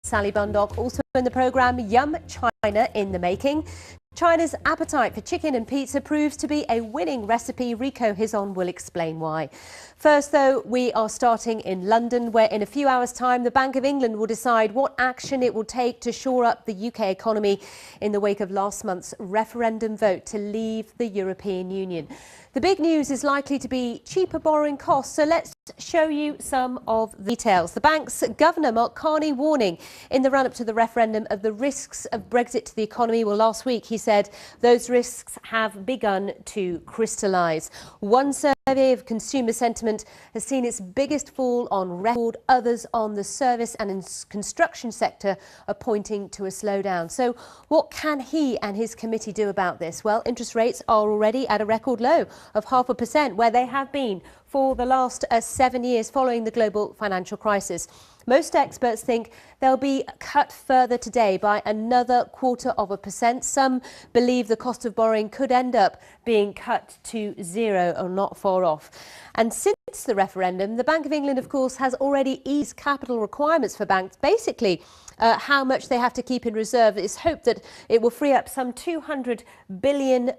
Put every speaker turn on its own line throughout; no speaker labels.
Sally Bundock. Also in the programme, Yum China in the making. China's appetite for chicken and pizza proves to be a winning recipe. Rico Hizon will explain why. First, though, we are starting in London, where in a few hours' time, the Bank of England will decide what action it will take to shore up the UK economy in the wake of last month's referendum vote to leave the European Union. The big news is likely to be cheaper borrowing costs, so let's show you some of the details. The bank's governor, Mark Carney, warning in the run-up to the referendum of the risks of Brexit to the economy. Well, last week he said those risks have begun to crystallise. One survey of consumer sentiment has seen its biggest fall on record. Others on the service and construction sector are pointing to a slowdown. So what can he and his committee do about this? Well, interest rates are already at a record low of 0.5%, where they have been for the last 7 years following the global financial crisis. Most experts think they'll be cut further today by another 0.25%. Some believe the cost of borrowing could end up being cut to zero or not far off. And since the referendum, the Bank of England, of course, has already eased capital requirements for banks. Basically, how much they have to keep in reserve. It's hoped that it will free up some $200 billion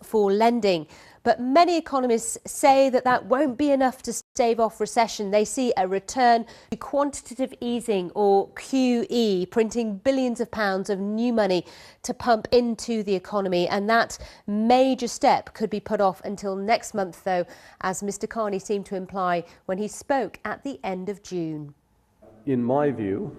for lending. But many economists say that that won't be enough to stave off recession. They see a return to quantitative easing, or QE, printing billions of pounds of new money to pump into the economy. And that major step could be put off until next month, though, as Mr. Carney seemed to imply when he spoke at the end of June.
In my view,